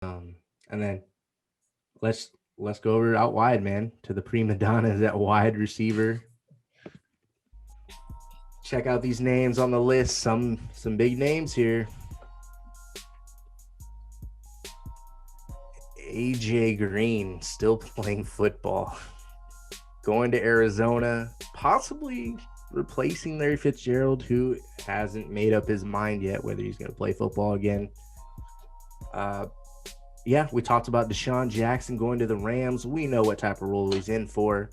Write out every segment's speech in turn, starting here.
And then let's let's go over out wide, man, to the prima donnas at wide receiver. Check out these names on the list. Some big names here. AJ Green still playing football, going to Arizona, possibly replacing Larry Fitzgerald, who hasn't made up his mind yet whether he's going to play football again. Uh, yeah, we talked about Deshaun Jackson going to the Rams. We know what type of role he's in for.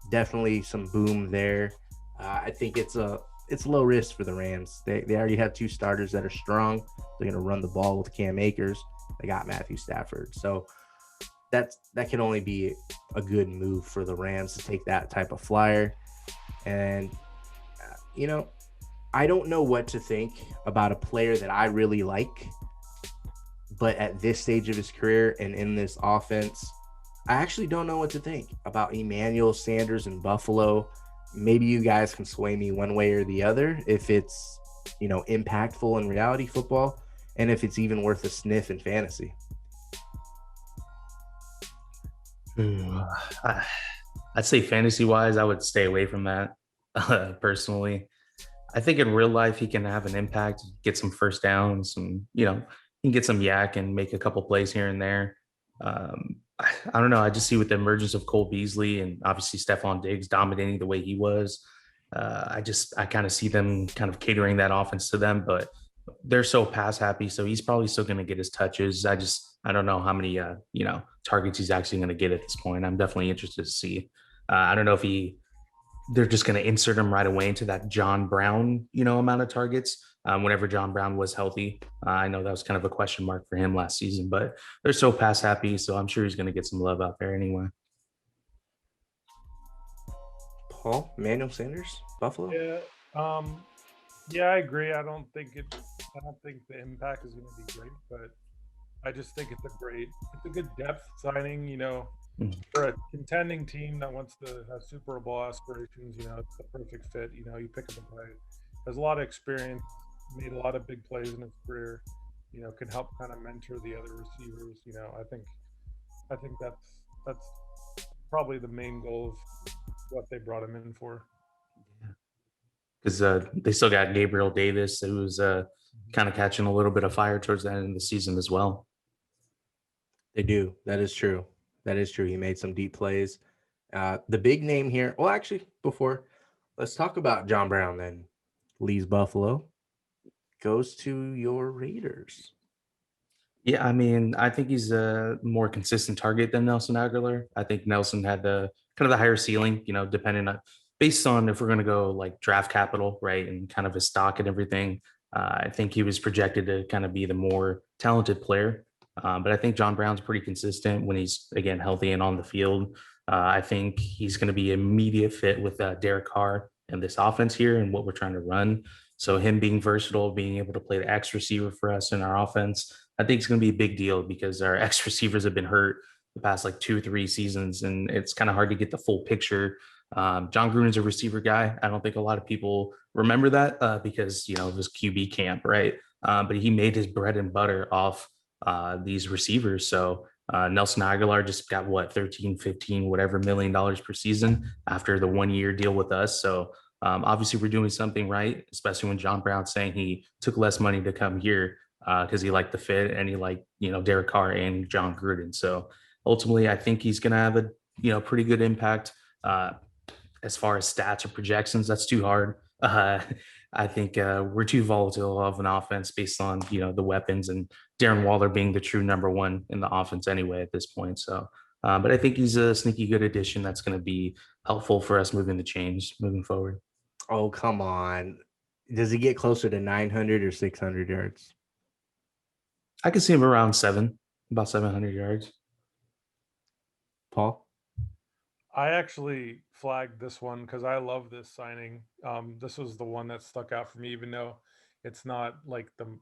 Definitely some boom there. I think it's low risk for the Rams. They already have two starters that are strong. They're going to run the ball with Cam Akers. They got Matthew Stafford. So that can only be a good move for the Rams to take that type of flyer. And you know, I don't know what to think about a player that I really like, but at this stage of his career and in this offense, I actually don't know what to think about Emmanuel Sanders in Buffalo. Maybe you guys can sway me one way or the other if it's, impactful in reality football and if it's even worth a sniff in fantasy. I'd say fantasy wise, I would stay away from that personally. I think in real life, he can have an impact, get some first downs, he can get some yak and make a couple plays here and there. I don't know. I just see with the emergence of Cole Beasley and obviously Stephon Diggs dominating the way he was. I kind of see them kind of catering that offense to them, but they're so pass happy. So he's probably still going to get his touches. I don't know how many, targets he's actually going to get at this point. I'm definitely interested to see. I don't know if they're just going to insert him right away into that John Brown, amount of targets. Whenever John Brown was healthy, I know that was kind of a question mark for him last season, but they're so pass happy, so I'm sure he's going to get some love out there anyway. Paul, Emmanuel Sanders, Buffalo. Yeah. Um, yeah, I agree. I don't think the impact is going to be great, but I just think it's a good depth signing. Mhm. For a contending team that wants to have Super Bowl aspirations, it's the perfect fit. You pick up a guy has a lot of experience, made a lot of big plays in his career. Can help kind of mentor the other receivers. I think that's probably the main goal of what they brought him in for. Because they still got Gabriel Davis, who was kind of catching a little bit of fire towards the end of the season as well. They do. That is true. That is true. He made some deep plays. The big name here. Well, actually, before let's talk about John Brown. Then leaves Buffalo, goes to your Raiders. Yeah, I mean, I think he's a more consistent target than Nelson Aguilar. I think Nelson had the kind of the higher ceiling, depending on based on if we're going to go like draft capital, right, and kind of his stock and everything. I think he was projected to kind of be the more talented player. But I think John Brown's pretty consistent when he's again healthy and on the field. I think he's going to be an immediate fit with Derek Carr and this offense here and what we're trying to run. So him being versatile, being able to play the X receiver for us in our offense, I think it's going to be a big deal because our X receivers have been hurt the past like 2 or 3 seasons, and it's kind of hard to get the full picture. John Gruden's a receiver guy. I don't think a lot of people remember that because of his QB camp, right? But he made his bread and butter off these receivers. So Nelson Aguilar just got what 13, 15, whatever $1 million per season after the 1 year deal with us. So obviously we're doing something right, especially when John Brown's saying he took less money to come here because he liked the fit and he liked Derek Carr and John Gruden. So ultimately, I think he's going to have a pretty good impact. As far as stats or projections, that's too hard. I think we're too volatile of an offense based on the weapons and Darren Waller being the true number one in the offense anyway at this point. So, but I think he's a sneaky good addition that's going to be helpful for us moving the chains moving forward. Oh, come on. Does he get closer to 900 or 600 yards? I can see him around about 700 yards. Paul? I actually flagged this one because I love this signing. This was the one that stuck out for me, even though it's not like the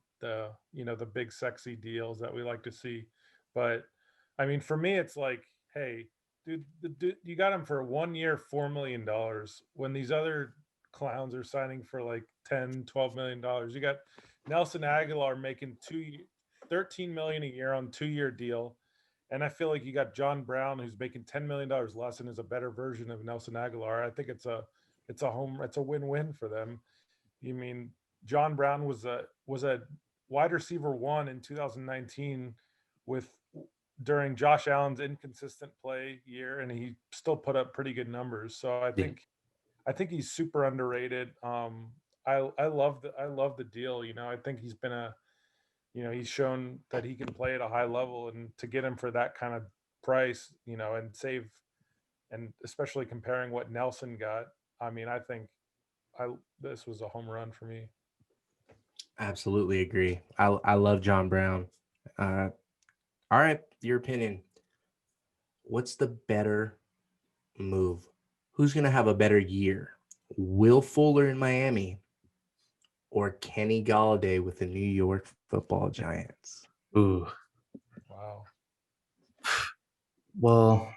big sexy deals that we like to see. But I mean, for me, it's like, hey, dude, you got him for 1 year, $4 million when these other clowns are signing for like 10, $12 million. You got Nelson Aguilar making $13 million a year on 2-year deal. And I feel like you got John Brown, who's making $10 million less and is a better version of Nelson Aguilar. I think it's a win-win for them. You mean John Brown was a wide receiver one in 2019 with during Josh Allen's inconsistent play year, and he still put up pretty good numbers. So I think he's super underrated. I love the deal. I think he's shown that he can play at a high level, and to get him for that kind of price, and save, and especially comparing what Nelson got, I mean, I think I this was a home run for me. Absolutely agree. I love John Brown. Uh, all right, your opinion. What's the better move? Who's going to have a better year? Will Fuller in Miami or Kenny Golladay with the New York Football Giants? Ooh. Wow. Well,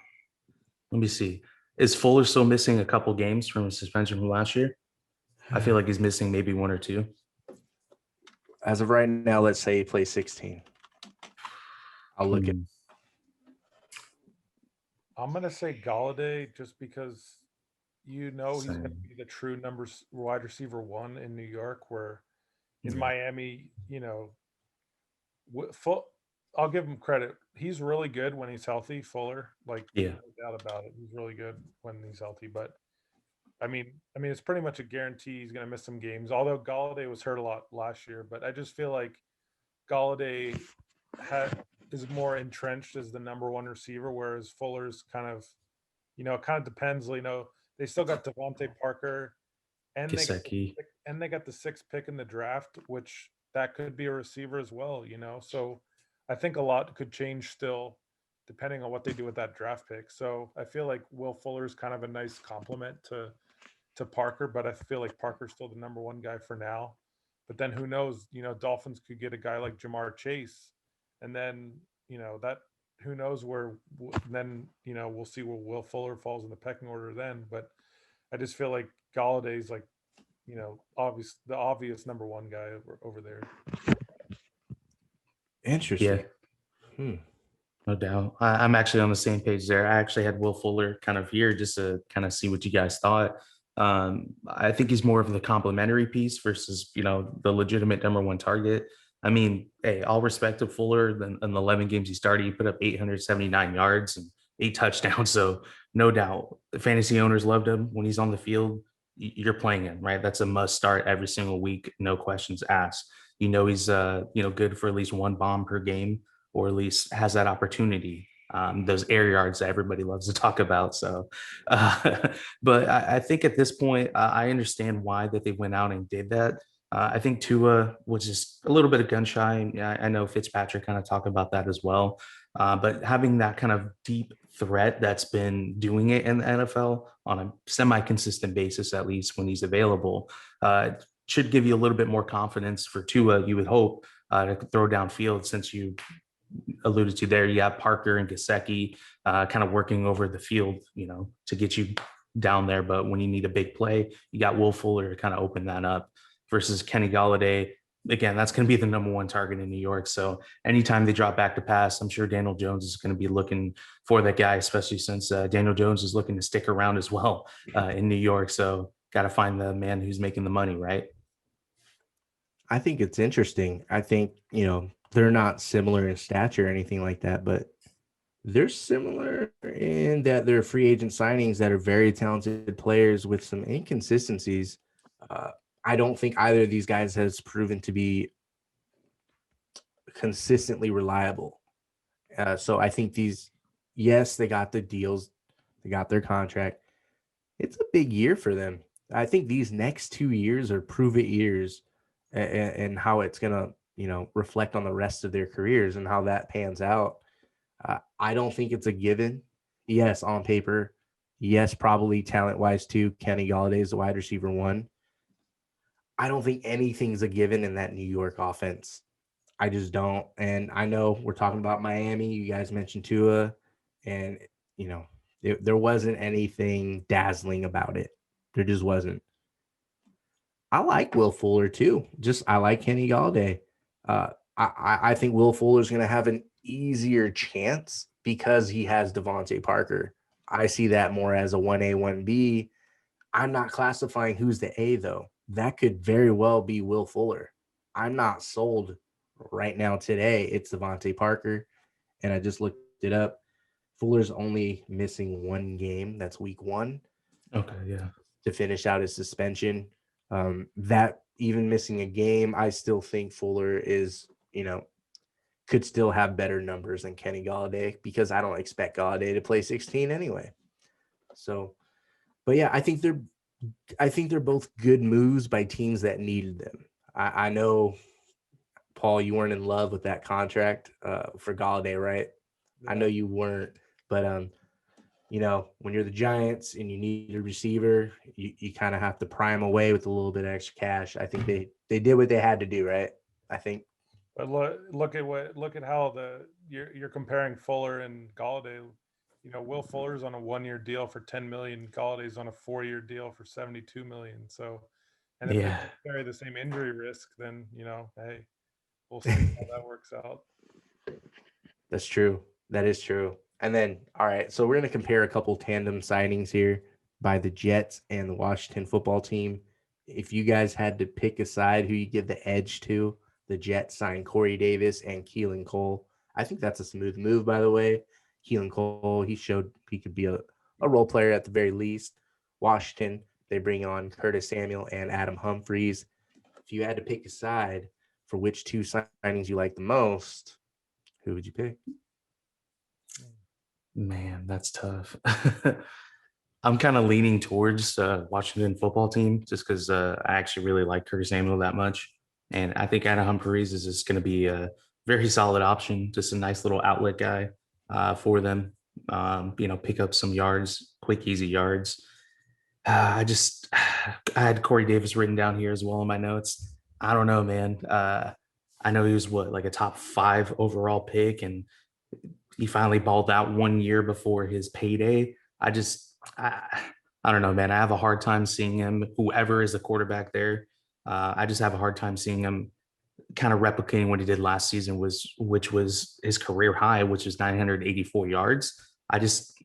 let me see. Is Fuller still missing a couple games from his suspension from last year? I feel like he's missing maybe one or two. As of right now, let's say he plays 16. I'll look at. I'm gonna say Galladay just because he's going to Same. be the true numbers wide receiver one in New York, where in Miami, full. I'll give him credit. He's really good when he's healthy. Fuller, like Yeah. no doubt about it, he's really good when he's healthy. But I mean, it's pretty much a guarantee he's going to miss some games. Although Galladay was hurt a lot last year, but I just feel like Galladay is more entrenched as the number one receiver, whereas Fuller's kind of, it kind of depends. They still got Devontae Parker, and Gesicki. they got the sixth pick in the draft, which that could be a receiver as well. So I think a lot could change still, depending on what they do with that draft pick. So I feel like Will Fuller is kind of a nice complement to Parker, but I feel like Parker's still the number one guy for now. But then who knows? Dolphins could get a guy like Jamar Chase, and then that who knows where. Then we'll see where Will Fuller falls in the pecking order then. But I just feel like Galladay's like the obvious number one guy over there. Interesting. Yeah. No doubt. I'm actually on the same page there. I actually had Will Fuller kind of here just to kind of see what you guys thought. I think he's more of the complementary piece versus, the legitimate number one target. I mean, hey, all respect to Fuller. In the 11 games he started, he put up 879 yards and 8 touchdowns. So no doubt the fantasy owners loved him when he's on the field. You're playing him, right? That's a must start every single week. No questions asked. He's, good for at least one bomb per game, or at least has that opportunity. Those air yards that everybody loves to talk about. So, but I think at this point, I understand why that they went out and did that. I think Tua was just a little bit of gun shy. Yeah, I know Fitzpatrick kind of talked about that as well. But having that kind of deep threat that's been doing it in the NFL on a semi-consistent basis, at least when he's available, should give you a little bit more confidence for Tua, you would hope, to throw downfield, since you alluded to there, you have Parker and Gesicki kind of working over the field, to get you down there. But when you need a big play, you got Will Fuller to kind of open that up versus Kenny Golladay. Again, that's going to be the number one target in New York. So anytime they drop back to pass, I'm sure Daniel Jones is going to be looking for that guy, especially since Daniel Jones is looking to stick around as well in New York. So got to find the man who's making the money, right? I think it's interesting. I think, they're not similar in stature or anything like that, but they're similar in that they're free agent signings that are very talented players with some inconsistencies. I don't think either of these guys has proven to be consistently reliable. So I think yes, they got the deals, they got their contract. It's a big year for them. I think these next 2 years are prove it years, and how it's going to, reflect on the rest of their careers and how that pans out. I don't think it's a given. Yes, on paper. Yes, probably talent-wise too. Kenny Golladay is the wide receiver one. I don't think anything's a given in that New York offense. I just don't. And I know we're talking about Miami. You guys mentioned Tua, and, there wasn't anything dazzling about it. There just wasn't. I like Will Fuller too. I like Kenny Golladay. I think Will Fuller's going to have an easier chance because he has Devontae Parker. I see that more as a 1A, 1B. I'm not classifying who's the A, though. That could very well be Will Fuller. I'm not sold right now today. It's Devontae Parker, and I just looked it up. Fuller's only missing one game. That's week 1. Okay, yeah. To finish out his suspension. That even missing a game, I still think Fuller is, could still have better numbers than Kenny Golladay because I don't expect Golladay to play 16 anyway. So, but yeah, I think they're both good moves by teams that needed them. I know, Paul, you weren't in love with that contract for Golladay, right? Yeah. I know you weren't, but when you're the Giants and you need a receiver, you kind of have to prime away with a little bit of extra cash. I think they did what they had to do, right? I think. But look at how you're comparing Fuller and Galladay. Will Fuller's on a 1-year deal for 10 million. Galladay's on a 4-year deal for 72 million. So, and if they Yeah. carry the same injury risk, then hey, we'll see how that works out. That's true. That is true. And then, all right, so we're going to compare a couple tandem signings here by the Jets and the Washington football team. If you guys had to pick a side who you give the edge to, the Jets signed Corey Davis and Keelan Cole. I think that's a smooth move, by the way. Keelan Cole, he showed he could be a role player at the very least. Washington, they bring on Curtis Samuel and Adam Humphries. If you had to pick a side for which two signings you like the most, who would you pick? Man, that's tough. I'm kind of leaning towards Washington football team just because I actually really like Curtis Samuel that much. And I think Adam Humphries is just going to be a very solid option, just a nice little outlet guy for them. Pick up some yards, quick, easy yards. I had Corey Davis written down here as well in my notes. I don't know, man. I know he was like a top 5 overall pick, and he finally balled out 1 year before his payday. I don't know, man. I have a hard time seeing him, whoever is the quarterback there. I just have a hard time seeing him kind of replicating what he did last season, which was his career high, which is 984 yards. I just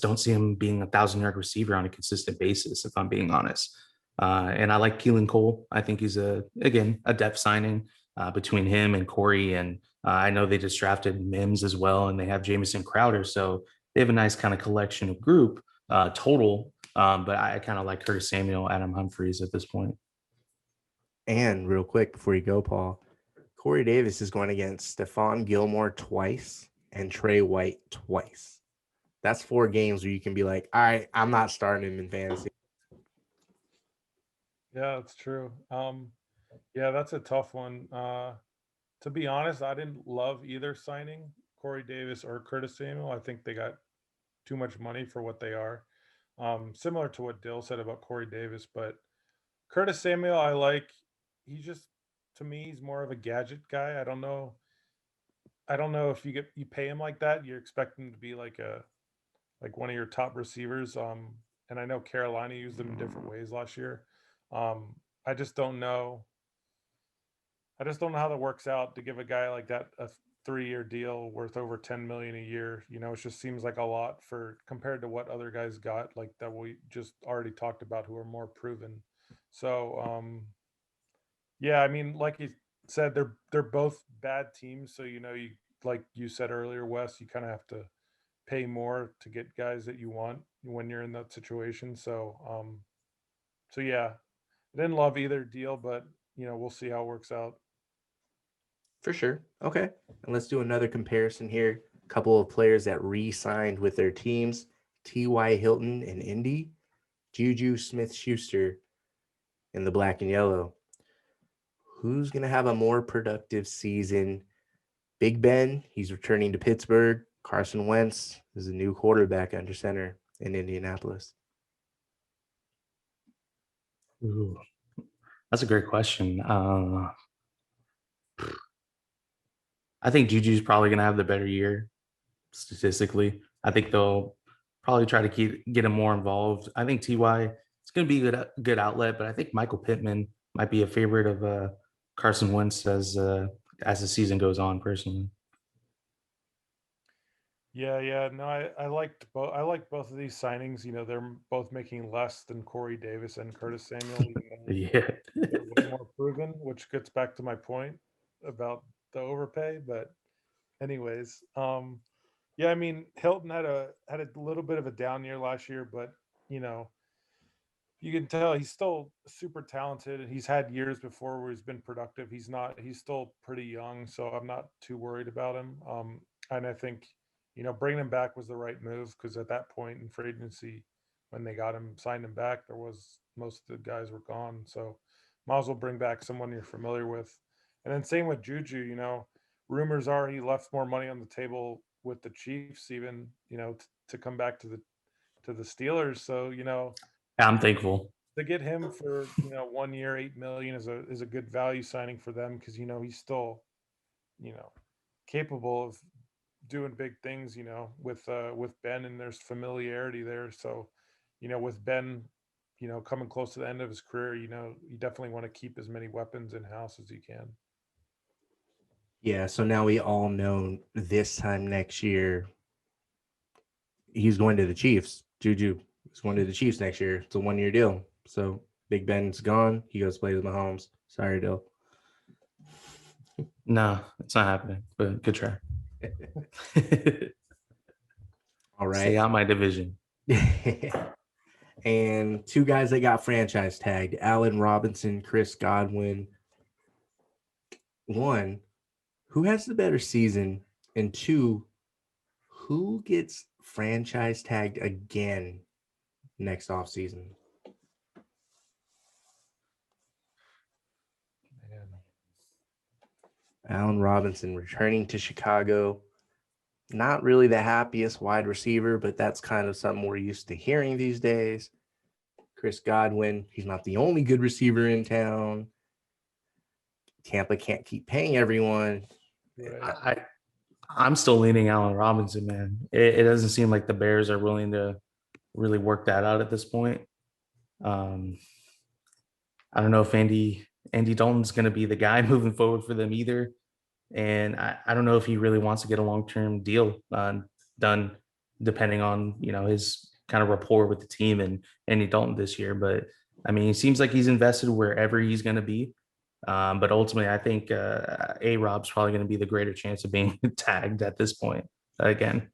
don't see him being 1,000-yard receiver on a consistent basis, if I'm being honest. And I like Keelan Cole. I think he's a depth signing between him and Corey. And I know they just drafted Mims as well, and they have Jamison Crowder. So they have a nice kind of collection of group total. But I kind of like Curtis Samuel, Adam Humphries at this point. And real quick before you go, Paul, Corey Davis is going against Stephon Gilmore twice and Trey White twice. That's 4 games where you can be like, all right, I'm not starting him in fantasy. Yeah, that's true. Yeah, that's a tough one. To be honest, I didn't love either signing, Corey Davis or Curtis Samuel. I think they got too much money for what they are. Similar to what Dill said about Corey Davis, but Curtis Samuel, I like. He's just, to me, he's more of a gadget guy. I don't know. I don't know if you pay him like that, you're expecting to be like one of your top receivers. And I know Carolina used them in different ways last year. I just don't know. I just don't know how that works out to give a guy like that a 3-year deal worth over 10 million a year. It just seems like a lot for compared to what other guys got, like that we just already talked about, who are more proven. So, yeah, I mean, like you said, they're both bad teams. So you like you said earlier, Wes, you kind of have to pay more to get guys that you want when you're in that situation. So yeah, I didn't love either deal, but we'll see how it works out. For sure. Okay. And let's do another comparison here. A couple of players that re-signed with their teams. T.Y. Hilton in Indy, Juju Smith-Schuster in the black and yellow. Who's going to have a more productive season? Big Ben, he's returning to Pittsburgh. Carson Wentz is a new quarterback under center in Indianapolis. Ooh, that's a great question. I think Juju's probably going to have the better year statistically. I think they'll probably try to get him more involved. I think Ty it's going to be a good outlet, but I think Michael Pittman might be a favorite of Carson Wentz as as the season goes on, personally. Yeah. No, I liked both. I like both of these signings. They're both making less than Corey Davis and Curtis Samuel, even though Yeah. they're way more proven, which gets back to my point about the overpay. But anyways, yeah, I mean Hilton had a little bit of a down year last year, but you know, you can tell he's still super talented. He's had years before where he's been productive. He's still pretty young, so I'm not too worried about him. And I think, bringing him back was the right move because at that point in free agency, when they signed him back, most of the guys were gone. So might as well bring back someone you're familiar with. And then same with Juju, rumors are he left more money on the table with the Chiefs, even, to come back to the Steelers. So, I'm thankful. to get him for 1 year 8 million is a good value signing for them because he's still you know capable of doing big things with Ben, and there's familiarity there. So with Ben coming close to the end of his career, you definitely want to keep as many weapons in house as you can. Yeah, so now we all know this time next year he's going to the Chiefs. Juju is going to the Chiefs next year. It's a 1-year deal. So Big Ben's gone. He goes play with Mahomes. Sorry, Dill. No, it's not happening, but good try. All right. Stay out my division. And two guys that got franchise tagged, Allen Robinson, Chris Godwin. One, who has the better season? And two, who gets franchise tagged again next offseason? Man. Allen Robinson returning to Chicago. Not really the happiest wide receiver, but that's kind of something we're used to hearing these days. Chris Godwin, he's not the only good receiver in town. Tampa can't keep paying everyone. Right. I'm still leaning Allen Robinson, man. It doesn't seem like the Bears are willing to really work that out at this point. Um, I don't know if Andy Dalton's going to be the guy moving forward for them either. And I don't know if he really wants to get a long-term deal done, depending on, his kind of rapport with the team and Andy Dalton this year. But I mean, it seems like he's invested wherever he's going to be. But ultimately, I think A-Rob's probably going to be the greater chance of being tagged at this point again.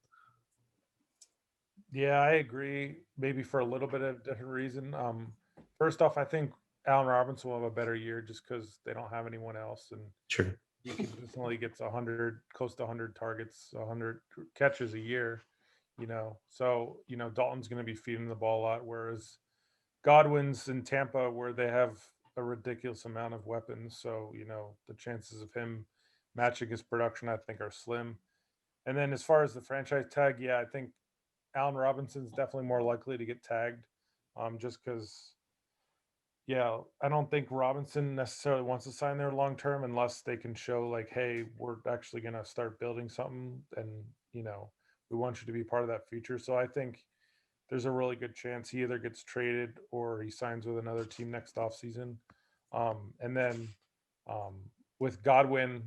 Yeah, I agree. Maybe for a little bit of different reason. First off, I think Allen Robinson will have a better year just because they don't have anyone else, and Sure. he consistently gets 100, close to 100 targets, 100 catches a year. So Dalton's going to be feeding the ball a lot, whereas Godwin's in Tampa, where they have a ridiculous amount of weapons. So the chances of him matching his production, I think, are slim. And then as far as the franchise tag, yeah, I think Allen Robinson's definitely more likely to get tagged, just because. Yeah, I don't think Robinson necessarily wants to sign there long term unless they can show like, hey, we're actually going to start building something, and you know we want you to be part of that future. So I think there's a really good chance he either gets traded or he signs with another team next offseason. And then um, with Godwin,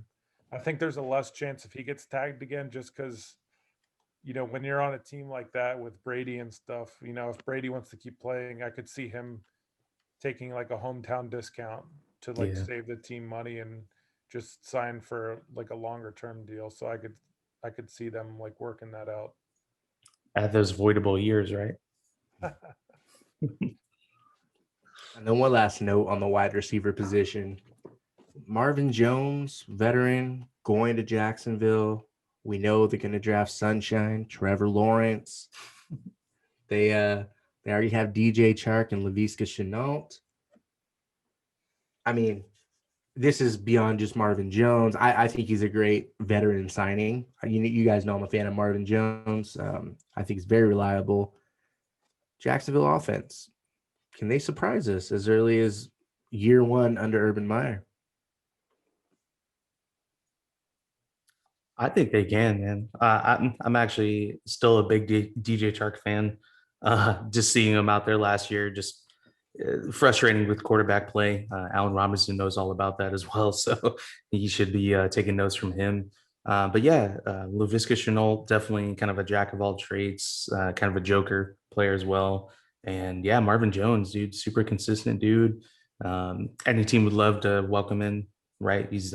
I think there's a less chance if he gets tagged again, just because when you're on a team like that with Brady and stuff, if Brady wants to keep playing, I could see him taking like a hometown discount to like Yeah. save the team money and just sign for like a longer term deal. So I could see them like working that out. At those voidable years, right? And then one last note on the wide receiver position. Marvin Jones, veteran, going to Jacksonville. We know they're going to draft Sunshine, Trevor Lawrence. They already have DJ Chark and Laviska Shenault. I mean, this is beyond just Marvin Jones. I think he's a great veteran signing. You guys know I'm a fan of Marvin Jones. I think he's very reliable. Jacksonville offense. Can they surprise us as early as year one under Urban Meyer? I think they can, man. I'm actually still a big DJ Chark fan. Just seeing him out there last year, just frustrating with quarterback play. Allen Robinson knows all about that as well, so he should be taking notes from him. But yeah, Laviska Shenault, definitely kind of a jack of all trades, kind of a joker player as well. And yeah, Marvin Jones, dude, super consistent dude. Any team would love to welcome in, right? He's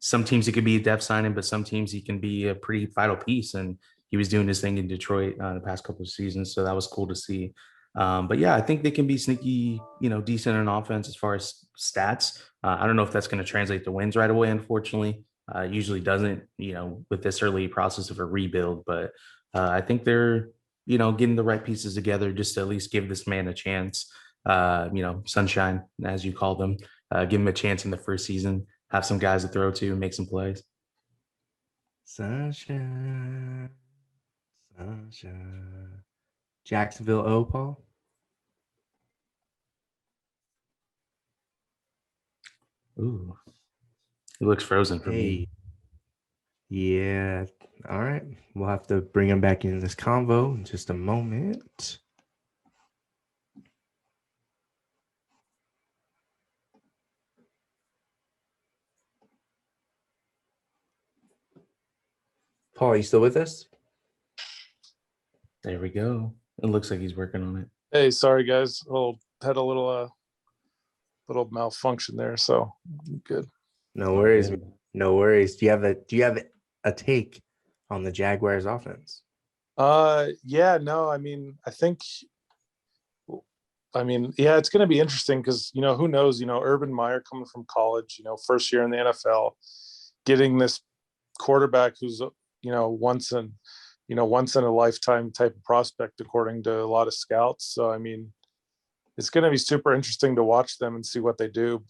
some teams he could be a depth signing, but some teams he can be a pretty vital piece. And he was doing his thing in Detroit the past couple of seasons, so that was cool to see. But yeah, I think they can be sneaky, decent in offense as far as stats. I don't know if that's going to translate to wins right away, unfortunately. Usually doesn't, with this early process of a rebuild. But I think they're, getting the right pieces together just to at least give this man a chance. Sunshine, as you call them, give him a chance in the first season, have some guys to throw to, make some plays. Sunshine. Jacksonville O, Paul? Ooh, he looks frozen for me. Yeah. All right. We'll have to bring him back in this convo in just a moment. Paul, are you still with us? There we go. It looks like he's working on it. Hey, sorry guys. Had a little malfunction there, so good. No worries. No worries. Do you have a take on the Jaguars offense? Yeah, no, I mean, it's going to be interesting because, who knows, Urban Meyer coming from college, first year in the NFL, getting this quarterback who's, once in a lifetime type of prospect, according to a lot of scouts. So, I mean, it's going to be super interesting to watch them and see what they do.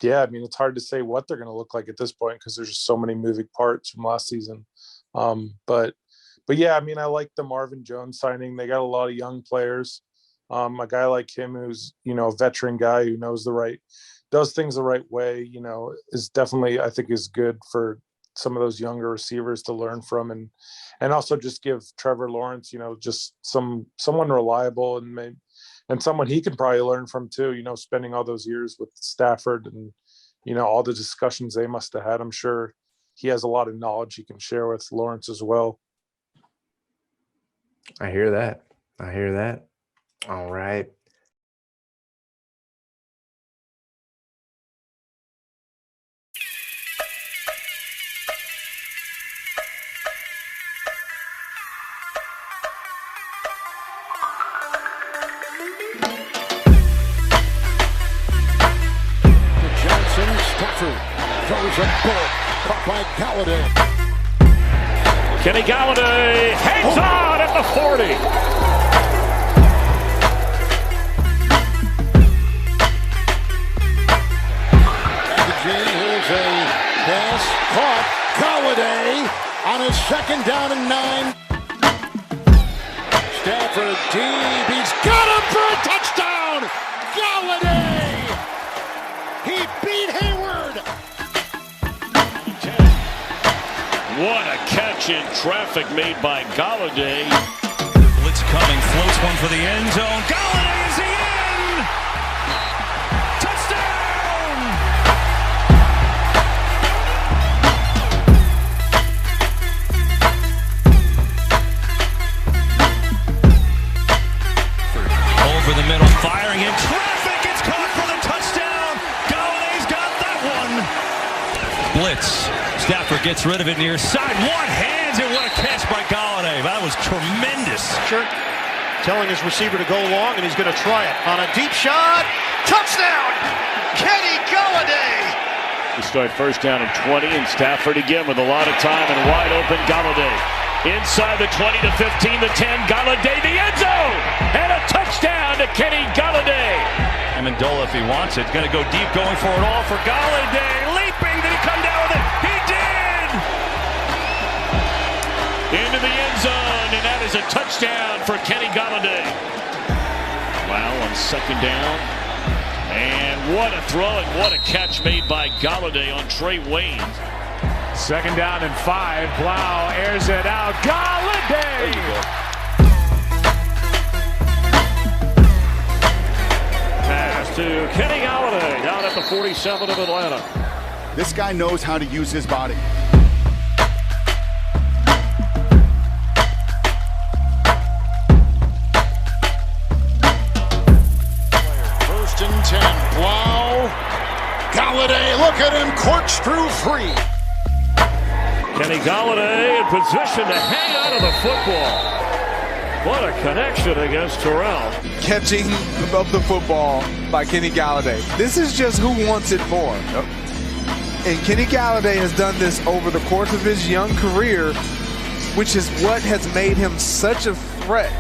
Yeah, I mean, it's hard to say what they're going to look like at this point because there's just so many moving parts from last season. But yeah, I mean, I like the Marvin Jones signing. They got a lot of young players. A guy like him who's, a veteran guy who does things the right way, is definitely, I think, is good for some of those younger receivers to learn from, and also just give Trevor Lawrence, just someone reliable and someone he can probably learn from too, spending all those years with Stafford and, all the discussions they must have had. I'm sure he has a lot of knowledge he can share with Lawrence as well. I hear that. All right. Throws a bullet, caught by Golladay. Kenny Golladay hangs on at the 40. Here's a pass caught. Golladay on his second down and 9. Stafford deep. He's got him for a touchdown. Golladay. He beat Hayward. What a catch in traffic made by Golladay. Blitz coming, floats one for the end zone. Golladay is in! Touchdown! Over the middle, firing in traffic. It's caught for the touchdown. Galladay's got that one. Blitz. Stafford gets rid of it near side. One hands, and what a catch by Golladay. That was tremendous. Telling his receiver to go long, and he's going to try it on a deep shot. Touchdown! Kenny Golladay! We start first down and 20, and Stafford again with a lot of time and wide open Golladay. Inside the 20 to 15, the 10, Golladay, the end zone! And a touchdown to Kenny Golladay! Amendola, if he wants it, going to go deep, going for it all for Golladay. Leaping, did he come down with it? He did! Into the end zone, and that is a touchdown for Kenny Golladay. Wow, on second down. And what a throw and what a catch made by Golladay on Trey Waynes. Second down and 5. Blau airs it out. Golladay! to Kenny Golladay down at the 47 of Atlanta. This guy knows how to use his body. First and 10. Wow. Golladay, look at him, corkscrew free. Kenny Golladay in position to hang on to the football. What a connection against Terrell. Catching of the football by Kenny Golladay. This is just who wants it more. And Kenny Golladay has done this over the course of his young career, which is what has made him such a threat